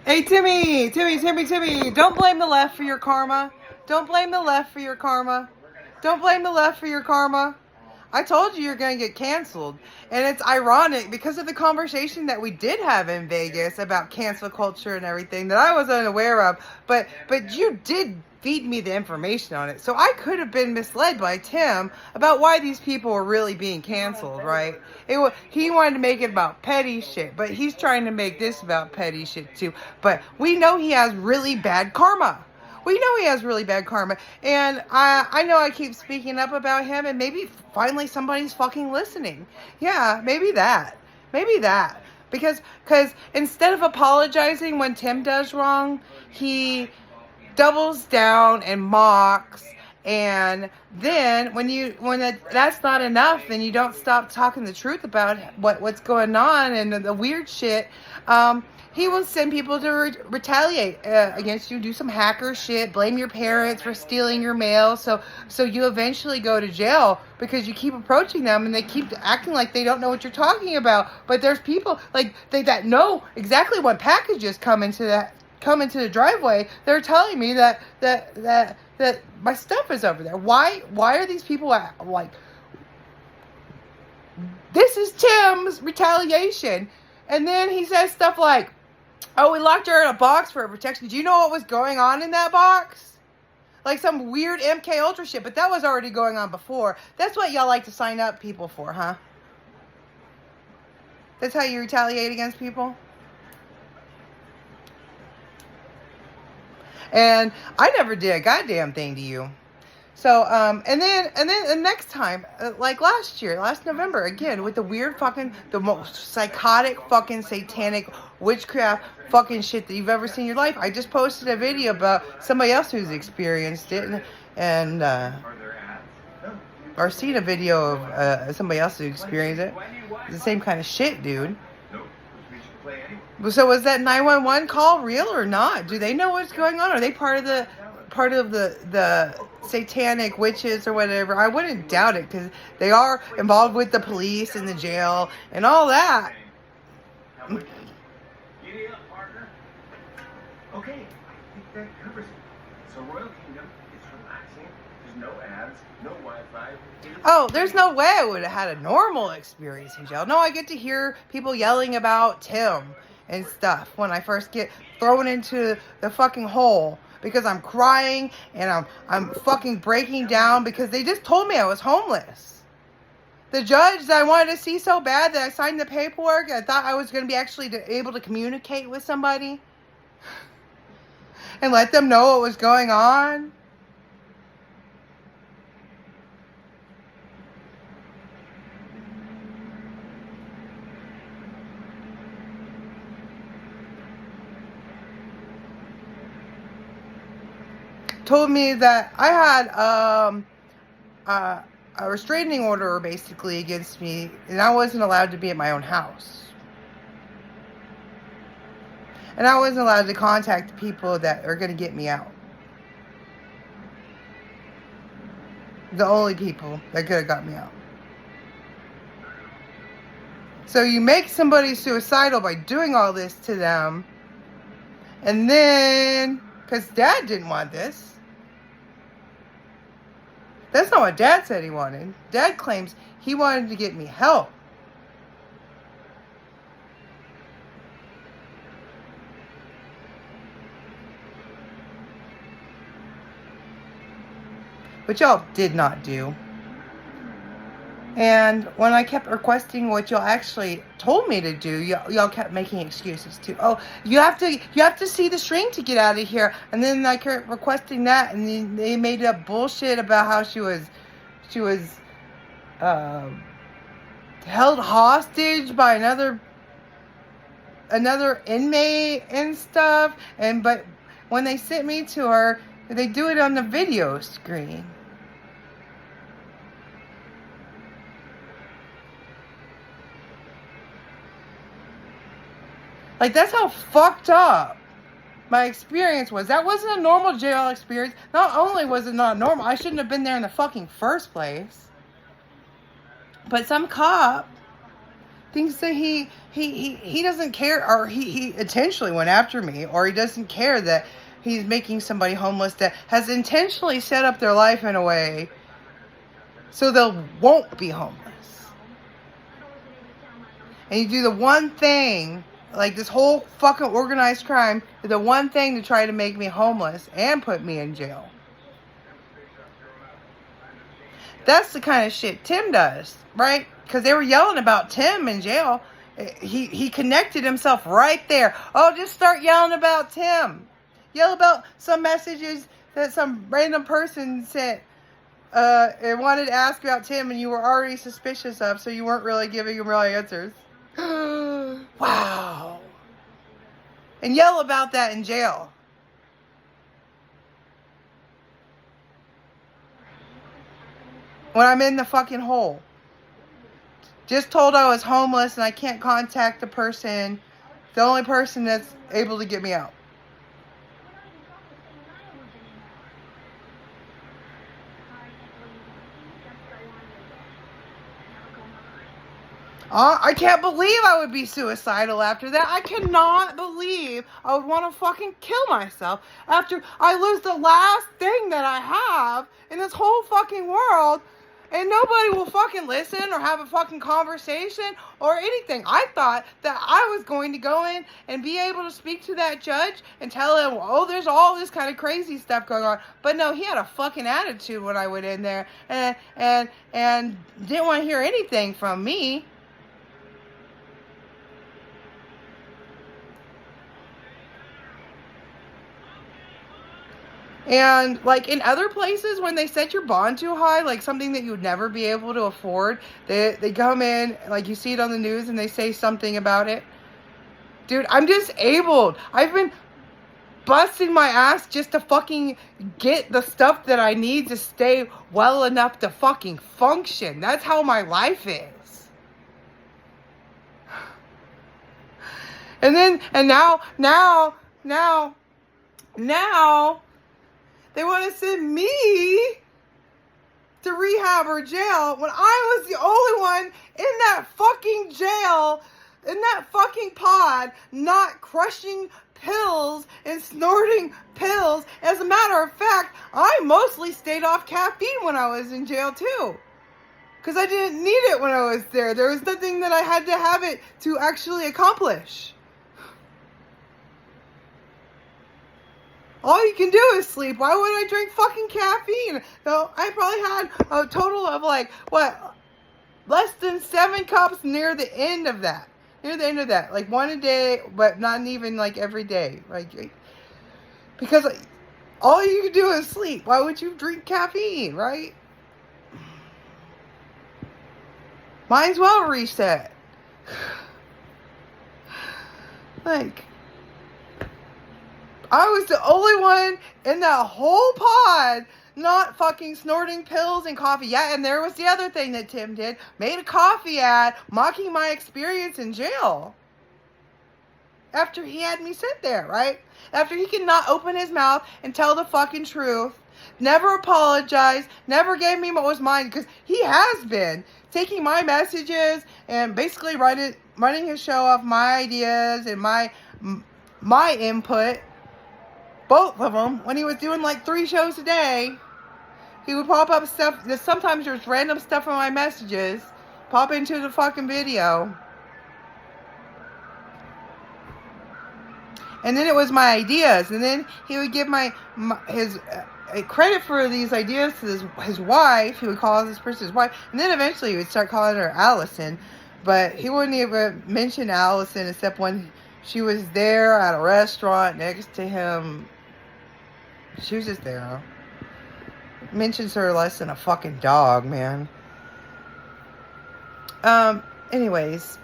Hey, Timmy, don't blame the left for your karma. Don't blame the left for your karma. Don't blame the left for your karma. I told you you're going to get canceled. And it's ironic because of the conversation that we did have in Vegas about cancel culture and everything that I was unaware of. But you did feed me the information on it. So I could have been misled by Tim about why these people were really being canceled, right? He wanted to make it about petty shit, but he's trying to make this about petty shit too. But we know he has really bad karma. We know he has really bad karma. And I know I keep speaking up about him, and maybe finally somebody's fucking listening. Yeah, maybe that. Maybe that. Because instead of apologizing when Tim does wrong, he doubles down and mocks. And then when that's not enough, then you don't stop talking the truth about what's going on and the weird shit. He will send people to retaliate against you, do some hacker shit, blame your parents for stealing your mail, so you eventually go to jail because you keep approaching them and they keep acting like they don't know what you're talking about. But there's people like that know exactly what packages come into the driveway. They're telling me that my stuff is over there. Why are these people like? This is Tim's retaliation, and then he says stuff like, "Oh, we locked her in a box for her protection." Do you know what was going on in that box? Like some weird MK Ultra shit, but that was already going on before. That's what y'all like to sign up people for, huh? That's how you retaliate against people? And I never did a goddamn thing to you. So, and then the next time, like last November, again, with the weird fucking, the most psychotic fucking satanic witchcraft fucking shit that you've ever seen in your life. I just posted a video about somebody else who's experienced it and or seen a video of somebody else who experienced it. It's the same kind of shit, dude. So was that 911 call real or not? Do they know what's going on? Are they part of the satanic witches or whatever? I wouldn't doubt it because they are involved with the police and the jail and all that. Okay, I think that covers it. So Royal Kingdom is relaxing. There's no ads, no Wi-Fi. Oh, there's no way I would have had a normal experience in jail. No, I get to hear people yelling about Tim and stuff when I first get thrown into the fucking hole because I'm crying and I'm fucking breaking down because they just told me I was homeless. The judge that I wanted to see so bad that I signed the paperwork, I thought I was going to be actually able to communicate with somebody and let them know what was going on. Told me that I had a restraining order basically against me, and I wasn't allowed to be at my own house. And I wasn't allowed to contact the people that are going to get me out. The only people that could have got me out. So you make somebody suicidal by doing all this to them, and then, because Dad didn't want this. That's not what Dad said he wanted. Dad claims he wanted to get me help. Which y'all did not do. And when I kept requesting what y'all actually told me to do, y'all kept making excuses too. Oh, you have to see the shrink to get out of here. And then I kept requesting that, and then they made up bullshit about how she was held hostage by another inmate and stuff. But when they sent me to her, they do it on the video screen. Like, that's how fucked up my experience was. That wasn't a normal jail experience. Not only was it not normal, I shouldn't have been there in the fucking first place. But some cop thinks that he doesn't care, or he intentionally went after me, or he doesn't care that he's making somebody homeless that has intentionally set up their life in a way so they won't be homeless. And you do the one thing, like this whole fucking organized crime, the one thing to try to make me homeless and put me in jail. That's the kind of shit Tim does, right? Because they were yelling about Tim in jail. He connected himself right there. Oh, just start yelling about Tim. Yell about some messages that some random person sent and wanted to ask about Tim, and you were already suspicious of, so you weren't really giving him real answers. Wow. And yell about that in jail. When I'm in the fucking hole. Just told I was homeless and I can't contact the person. The only person that's able to get me out. I can't believe I would be suicidal after that. I cannot believe I would want to fucking kill myself after I lose the last thing that I have in this whole fucking world, and nobody will fucking listen or have a fucking conversation or anything. I thought that I was going to go in and be able to speak to that judge and tell him, oh, there's all this kind of crazy stuff going on. But no, he had a fucking attitude when I went in there and didn't want to hear anything from me. And, like, in other places, when they set your bond too high, like something that you would never be able to afford, they come in, like, you see it on the news, and they say something about it. Dude, I'm disabled. I've been busting my ass just to fucking get the stuff that I need to stay well enough to fucking function. That's how my life is. And now, they want to send me to rehab or jail when I was the only one in that fucking jail, in that fucking pod, not crushing pills and snorting pills. As a matter of fact, I mostly stayed off caffeine when I was in jail too. Because I didn't need it when I was there. There was nothing that I had to have it to actually accomplish. All you can do is sleep. Why would I drink fucking caffeine? So I probably had a total of less than 7 cups near the end of that. Like one a day, but not even like every day. Because all you can do is sleep. Why would you drink caffeine, right? Might as well reset. I was the only one in that whole pod not fucking snorting pills and coffee. Yeah, and there was the other thing that Tim did. Made a coffee ad mocking my experience in jail. After he had me sit there, right? After he could not open his mouth and tell the fucking truth. Never apologized. Never gave me what was mine. Because he has been taking my messages and basically running his show off my ideas and my input. Both of them, when he was doing like 3 shows a day, he would pop up stuff. Sometimes there's random stuff in my messages, pop into the fucking video. And then it was my ideas. And then he would give his credit for these ideas to his wife. He would call this person his wife. And then eventually he would start calling her Allison. But he wouldn't even mention Allison except when she was there at a restaurant next to him. She was just there. Mentions her less than a fucking dog, man. Anyways.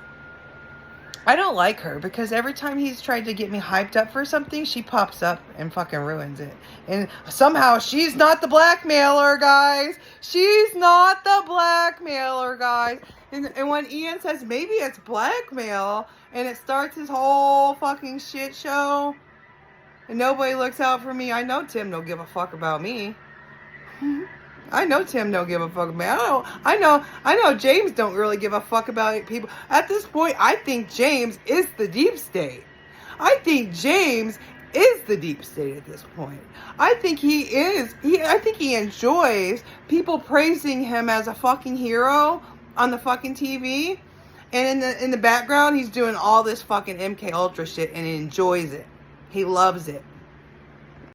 I don't like her because every time he's tried to get me hyped up for something, she pops up and fucking ruins it. And somehow she's not the blackmailer, guys. She's not the blackmailer, guys. And when Ian says maybe it's blackmail and it starts his whole fucking shit show and nobody looks out for me, I know Tim don't give a fuck about me. I know Tim don't give a fuck, man. I know James don't really give a fuck about people. At this point, I think James is the deep state. I think James is the deep state at this point. I think I think he enjoys people praising him as a fucking hero on the fucking TV. And in the background, he's doing all this fucking MK Ultra shit and he enjoys it. He loves it.